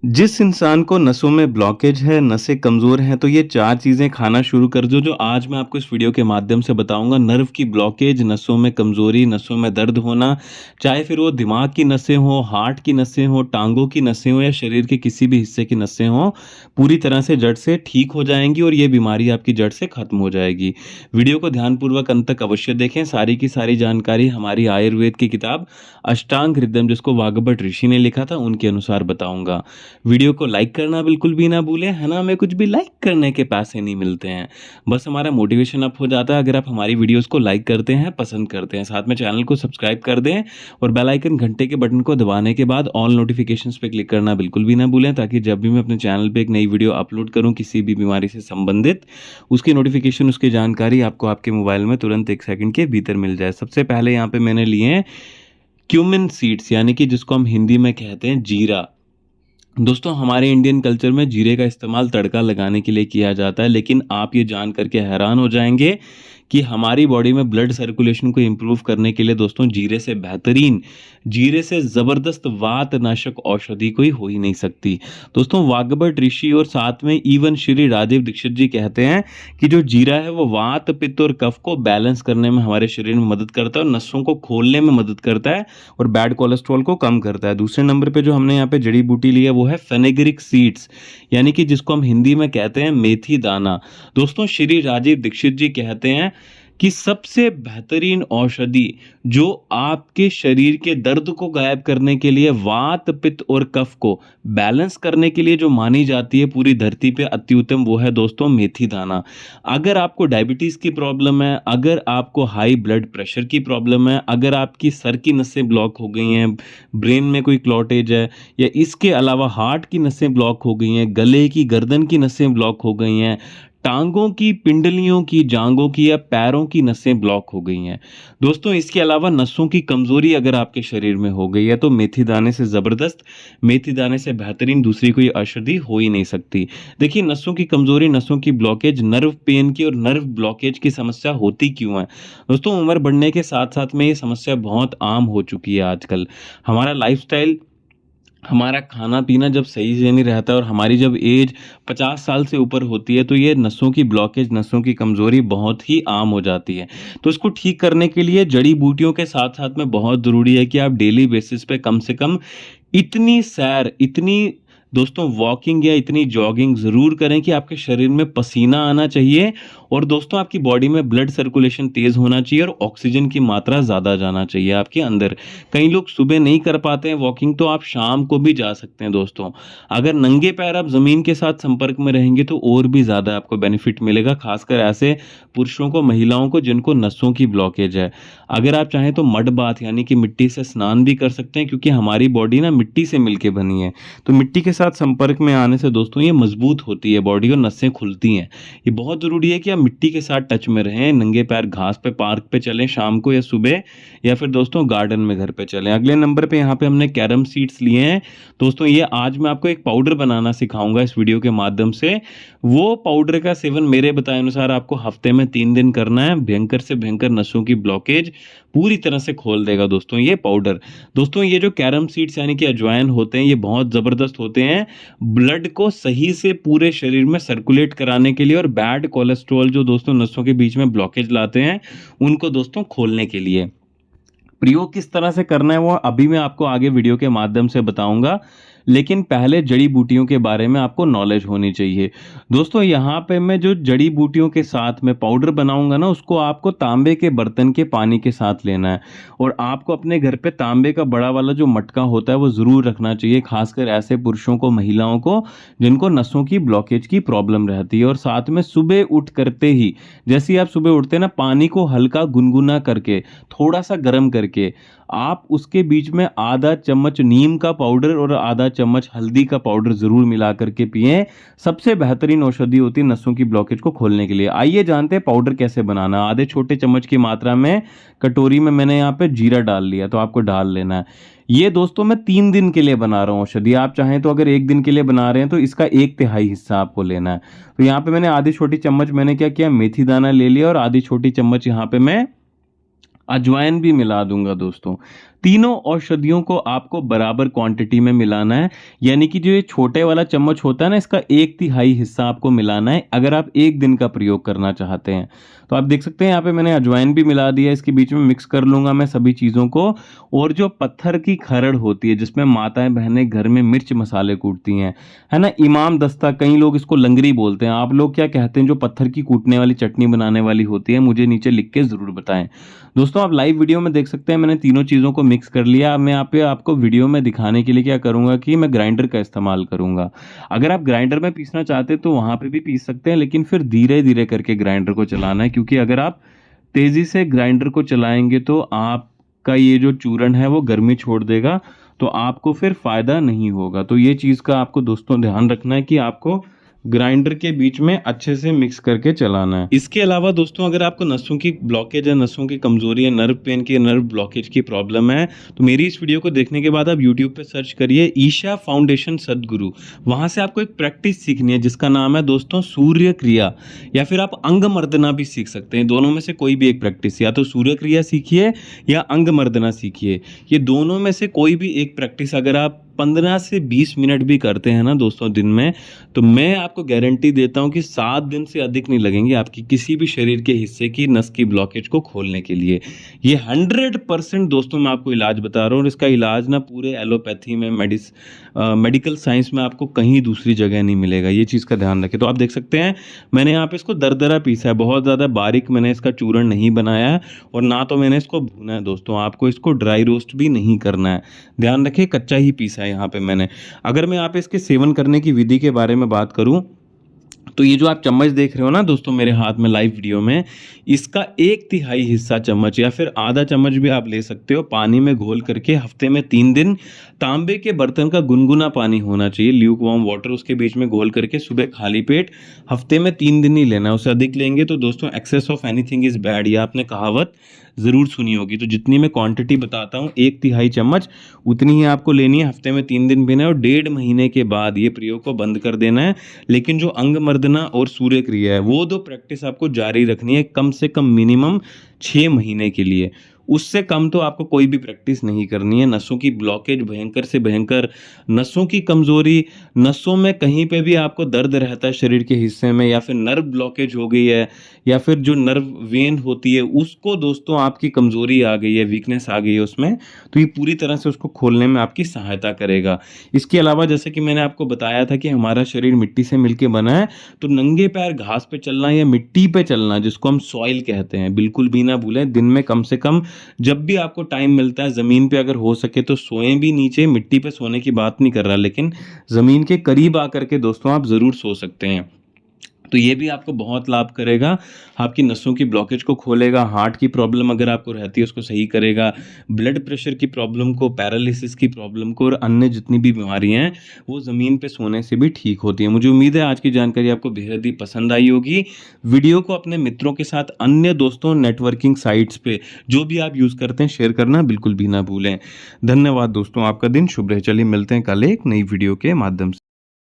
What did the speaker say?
जिस इंसान को नसों में ब्लॉकेज है, नसें कमज़ोर हैं, तो ये 4 चीज़ें खाना शुरू कर दो, जो आज मैं आपको इस वीडियो के माध्यम से बताऊँगा। नर्व की ब्लॉकेज, नसों में कमज़ोरी, नसों में दर्द होना, चाहे फिर वो दिमाग की नसें हों, हार्ट की नसें हों, टाँगों की नसें हों या शरीर के किसी भी हिस्से की नसें हों, पूरी तरह से जड़ से ठीक हो जाएँगी और ये बीमारी आपकी जड़ से खत्म हो जाएगी। वीडियो को ध्यानपूर्वक अंत तक अवश्य देखें। सारी की सारी जानकारी हमारी आयुर्वेद की किताब अष्टांग हृदयम, जिसको वाग्भट ऋषि ने लिखा था, उनके अनुसार बताऊँगा। वीडियो को लाइक करना बिल्कुल भी ना भूलें, है ना? हमें कुछ भी लाइक करने के पैसे नहीं मिलते हैं। बस हमारा मोटिवेशन अप हो जाता है अगर आप हमारी वीडियोज़ को लाइक करते हैं, पसंद करते हैं। साथ में चैनल को सब्सक्राइब कर दें और बेल आइकन घंटे के बटन को दबाने के बाद ऑल नोटिफ़िकेशंस पे क्लिक करना बिल्कुल भी ना भूलें, ताकि जब भी मैं अपने चैनल पे एक नई वीडियो अपलोड करूँ किसी भी बीमारी से संबंधित, उसकी नोटिफ़िकेशन, उसकी जानकारी आपको आपके मोबाइल में तुरंत 1 सेकंड के भीतर मिल जाए। सबसे पहले यहाँ पे मैंने लिए हैं क्यूमिन सीड्स, यानी कि जिसको हम हिंदी में कहते हैं जीरा। दोस्तों, हमारे इंडियन कल्चर में जीरे का इस्तेमाल तड़का लगाने के लिए किया जाता है, लेकिन आप ये जान करके हैरान हो जाएँगे कि हमारी बॉडी में ब्लड सर्कुलेशन को इम्प्रूव करने के लिए दोस्तों जीरे से बेहतरीन, जीरे से ज़बरदस्त वातनाशक औषधि कोई हो ही नहीं सकती। दोस्तों, वाग्भट ऋषि और साथ में इवन श्री राजीव दीक्षित जी कहते हैं कि जो जीरा है वो वात, पित्त और कफ को बैलेंस करने में हमारे शरीर में मदद करता है और नसों को खोलने में मदद करता है और बैड कोलेस्ट्रॉल को कम करता है। दूसरे नंबर पे जो हमने यहाँ पे जड़ी बूटी ली है वो है फेनेग्रिक सीड्स, यानी कि जिसको हम हिंदी में कहते हैं मेथी दाना। दोस्तों, श्री राजीव दीक्षित जी कहते हैं कि सबसे बेहतरीन औषधि जो आपके शरीर के दर्द को गायब करने के लिए, वात, पित्त और कफ को बैलेंस करने के लिए जो मानी जाती है पूरी धरती पे अति उत्तम, वो है दोस्तों मेथी दाना। अगर आपको डायबिटीज़ की प्रॉब्लम है, अगर आपको हाई ब्लड प्रेशर की प्रॉब्लम है, अगर आपकी सर की नसें ब्लॉक हो गई हैं, ब्रेन में कोई क्लॉटेज है, या इसके अलावा हार्ट की नसें ब्लॉक हो गई हैं, गले की, गर्दन की नसें ब्लॉक हो गई हैं, टांगों की, पिंडलियों की, जांघों की या पैरों की नसें ब्लॉक हो गई हैं। दोस्तों, इसके अलावा नसों की कमजोरी अगर आपके शरीर में हो गई है, तो मेथी दाने से ज़बरदस्त, मेथी दाने से बेहतरीन दूसरी कोई औषधि हो ही नहीं सकती। देखिए, नसों की कमजोरी, नसों की ब्लॉकेज, नर्व पेन की और नर्व ब्लॉकेज की समस्या होती क्यों है? दोस्तों, उम्र बढ़ने के साथ साथ में ये समस्या बहुत आम हो चुकी है आजकल। हमारा लाइफस्टाइल, हमारा खाना-पीना जब सही से नहीं रहता और हमारी जब एज 50 साल से ऊपर होती है, तो ये नसों की ब्लॉकेज, नसों की कमज़ोरी बहुत ही आम हो जाती है। तो इसको ठीक करने के लिए जड़ी-बूटियों के साथ-साथ में बहुत ज़रूरी है कि आप डेली बेसिस पे कम से कम इतनी सैर, इतनी दोस्तों वॉकिंग या इतनी जॉगिंग ज़रूर करें कि आपके शरीर में पसीना आना चाहिए और दोस्तों आपकी बॉडी में ब्लड सर्कुलेशन तेज़ होना चाहिए और ऑक्सीजन की मात्रा ज़्यादा जाना चाहिए आपके अंदर। कई लोग सुबह नहीं कर पाते हैं वॉकिंग, तो आप शाम को भी जा सकते हैं दोस्तों। अगर नंगे पैर आप ज़मीन के साथ संपर्क में रहेंगे तो और भी ज़्यादा आपको बेनिफिट मिलेगा, खासकर ऐसे पुरुषों को, महिलाओं को जिनको नसों की ब्लॉकेज है। अगर आप चाहें तो मड बाथ, यानी कि मिट्टी से स्नान भी कर सकते हैं, क्योंकि हमारी बॉडी ना मिट्टी से मिलके बनी है। तो मिट्टी के साथ संपर्क में आने से दोस्तों ये मजबूत होती है बॉडी और नसें खुलती हैं। ये बहुत ज़रूरी है कि आप मिट्टी के साथ टच में रहें, नंगे पैर घास पे, पार्क पे चलें शाम को या सुबह, या फिर दोस्तों गार्डन में घर पे चलें। अगले नंबर पे यहाँ पे हमने कैरम सीड्स लिए हैं। दोस्तों, ये आज मैं आपको एक पाउडर बनाना सिखाऊंगा इस वीडियो के माध्यम से। वो पाउडर का सेवन मेरे बताए अनुसार आपको हफ्ते में 3 दिन करना है। भयंकर से भयंकर नसों की ब्लॉकेज पूरी तरह से खोल देगा दोस्तों ये पाउडर। दोस्तों, ये जो कैरम सीड्स यानी कि अजवाइन होते हैं, ये बहुत ज़बरदस्त होते हैं ब्लड को सही से पूरे शरीर में सर्कुलेट कराने के लिए और बैड कोलेस्ट्रॉल जो दोस्तों नसों के बीच में ब्लॉकेज लाते हैं, उनको दोस्तों खोलने के लिए। प्रयोग किस तरह से करना है वो अभी मैं आपको आगे वीडियो के माध्यम से बताऊंगा, लेकिन पहले जड़ी बूटियों के बारे में आपको नॉलेज होनी चाहिए। दोस्तों, यहाँ पे मैं जो जड़ी बूटियों के साथ में पाउडर बनाऊंगा ना, उसको आपको तांबे के बर्तन के पानी के साथ लेना है और आपको अपने घर पे तांबे का बड़ा वाला जो मटका होता है वो ज़रूर रखना चाहिए, खासकर ऐसे पुरुषों को, महिलाओं को जिनको नसों की ब्लॉकेज की प्रॉब्लम रहती है। और साथ में सुबह उठ करते ही, जैसे ही आप सुबह उठते हैं ना, पानी को हल्का गुनगुना करके, थोड़ा सा गर्म करके, आप उसके बीच में आधा चम्मच नीम का पाउडर और आधा चम्मच हल्दी का पाउडर जरूर मिला करके पिएं। सबसे बेहतरीन औषधि होती है नसों की ब्लॉकेज को खोलने के लिए। आइए जानते हैं पाउडर कैसे बनाना। आधे छोटे चम्मच की मात्रा में कटोरी में मैंने यहाँ पे जीरा डाल लिया, तो आपको डाल लेना है। ये दोस्तों मैं 3 दिन के लिए बना रहा हूँ औषधि। आप चाहें तो अगर 1 दिन के लिए बना रहे हैं तो इसका 1/3 हिस्सा आपको लेना है। तो यहाँ पे मैंने आधी छोटी चम्मच मैंने क्या किया, मेथी दाना ले लिया और आधी छोटी चम्मच यहाँ पे मैं अजवाइन भी मिला दूंगा दोस्तों। तीनों औषधियों को आपको बराबर क्वांटिटी में मिलाना है, यानी कि जो ये छोटे वाला चम्मच होता है ना, इसका 1/3 हिस्सा आपको मिलाना है अगर आप एक दिन का प्रयोग करना चाहते हैं। तो आप देख सकते हैं यहाँ पे मैंने अजवाइन भी मिला दिया, इसके बीच में मिक्स कर लूंगा मैं सभी चीज़ों को। और जो पत्थर की खरड़ होती है जिसमें माताएं बहनें घर में मिर्च मसाले कूटती हैं, है ना, इमाम दस्ता, कई लोग इसको लंगरी बोलते हैं, आप लोग क्या कहते हैं जो पत्थर की कूटने वाली चटनी बनाने वाली होती है, मुझे नीचे लिख के ज़रूर बताएं। दोस्तों आप लाइव वीडियो में देख सकते हैं मैंने तीनों चीज़ों को मिक्स कर लिया। अब मैं यहाँ पे आपको वीडियो में दिखाने के लिए क्या करूँगा कि मैं ग्राइंडर का इस्तेमाल करूँगा। अगर आप ग्राइंडर में पीसना चाहते हैं तो वहाँ पे भी पीस सकते हैं, लेकिन फिर धीरे धीरे करके ग्राइंडर को चलाना है, क्योंकि अगर आप तेज़ी से ग्राइंडर को चलाएंगे तो आपका ये जो चूर्ण है वो गर्मी छोड़ देगा, तो आपको फिर फ़ायदा नहीं होगा। तो ये चीज़ का आपको दोस्तों ध्यान रखना है कि आपको ग्राइंडर के बीच में अच्छे से मिक्स करके चलाना है। इसके अलावा दोस्तों अगर आपको नसों की ब्लॉकेज है, नसों की कमजोरी है, नर्व पेन की, नर्व ब्लॉकेज की प्रॉब्लम है, तो मेरी इस वीडियो को देखने के बाद आप यूट्यूब पे सर्च करिए ईशा फाउंडेशन सद्गुरु। वहां से आपको एक प्रैक्टिस सीखनी है जिसका नाम है दोस्तों सूर्य क्रिया, या फिर आप अंग मर्दना भी सीख सकते हैं। दोनों में से कोई भी एक प्रैक्टिस, या तो सूर्य क्रिया सीखिए या अंग मर्दना सीखिए। ये दोनों में से कोई भी एक प्रैक्टिस अगर आप 15 से 20 मिनट भी करते हैं ना दोस्तों दिन में, तो मैं आपको गारंटी देता हूं कि 7 दिन से अधिक नहीं लगेंगे आपकी किसी भी शरीर के हिस्से की नस की ब्लॉकेज को खोलने के लिए। ये 100% दोस्तों मैं आपको इलाज बता रहा हूँ, और इसका इलाज ना पूरे एलोपैथी में, मेडिकल साइंस में आपको कहीं दूसरी जगह नहीं मिलेगा। ये चीज़ का ध्यान रखें। तो आप देख सकते हैं मैंने यहाँ पे इसको दरदरा पीसा है, बहुत ज़्यादा बारीक मैंने इसका चूर्ण नहीं बनाया है, और ना तो मैंने इसको भूना है। दोस्तों आपको इसको ड्राई रोस्ट भी नहीं करना है, ध्यान रखें, कच्चा ही पीसा है यहाँ पे मैंने। अगर मैं यहाँ पे इसके सेवन करने की विधि के बारे में बात करूँ तो ये जो आप चम्मच देख रहे हो ना दोस्तों मेरे हाथ में लाइव वीडियो में, इसका 1/3 हिस्सा चम्मच या फिर आधा चम्मच भी आप ले सकते हो, पानी में घोल करके हफ्ते में 3 दिन, तांबे के बर्तन का गुनगुना पानी होना चाहिए, ल्यूक वार्म वाटर, उसके बीच में घोल करके सुबह खाली पेट हफ्ते में 3 दिन ही लेना है। उससे अधिक लेंगे तो दोस्तों excess of anything is bad, ये आपने कहावत ज़रूर सुनी होगी। तो जितनी मैं क्वांटिटी बताता हूँ 1/3 चम्मच, उतनी ही आपको लेनी है, हफ्ते में 3 दिन पीना है, और 1.5 महीने के बाद ये प्रयोग को बंद कर देना है। लेकिन जो अंग मर्दना और सूर्य क्रिया है वो दो प्रैक्टिस आपको जारी रखनी है, कम से कम मिनिमम 6 महीने के लिए। उससे कम तो आपको कोई भी प्रैक्टिस नहीं करनी है। नसों की ब्लॉकेज भयंकर से भयंकर, नसों की कमजोरी, नसों में कहीं पे भी आपको दर्द रहता है शरीर के हिस्से में, या फिर नर्व ब्लॉकेज हो गई है, या फिर जो नर्व वेन होती है उसको दोस्तों आपकी कमजोरी आ गई है, वीकनेस आ गई है उसमें, तो ये पूरी तरह से उसको खोलने में आपकी सहायता करेगा। इसके अलावा जैसे कि मैंने आपको बताया था कि हमारा शरीर मिट्टी से मिलके बना है, तो नंगे पैर घास पे चलना या मिट्टी पे चलना, जिसको हम सॉइल कहते हैं, बिल्कुल भी ना भूलें। दिन में कम से कम जब भी आपको टाइम मिलता है ज़मीन पे अगर हो सके तो सोएं भी नीचे, मिट्टी पे सोने की बात नहीं कर रहा, लेकिन ज़मीन के करीब आकर के दोस्तों आप ज़रूर सो सकते हैं। तो ये भी आपको बहुत लाभ करेगा, आपकी नसों की ब्लॉकेज को खोलेगा, हार्ट की प्रॉब्लम अगर आपको रहती है उसको सही करेगा, ब्लड प्रेशर की प्रॉब्लम को, पैरालिसिस की प्रॉब्लम को, और अन्य जितनी भी बीमारियां हैं वो ज़मीन पे सोने से भी ठीक होती हैं। मुझे उम्मीद है आज की जानकारी आपको बेहद ही पसंद आई होगी। वीडियो को अपने मित्रों के साथ, अन्य दोस्तों, नेटवर्किंग साइट्स पे जो भी आप यूज़ करते हैं शेयर करना बिल्कुल भी ना भूलें। धन्यवाद दोस्तों, आपका दिन शुभ रहे। चलिए मिलते हैं कल एक नई वीडियो के माध्यम से।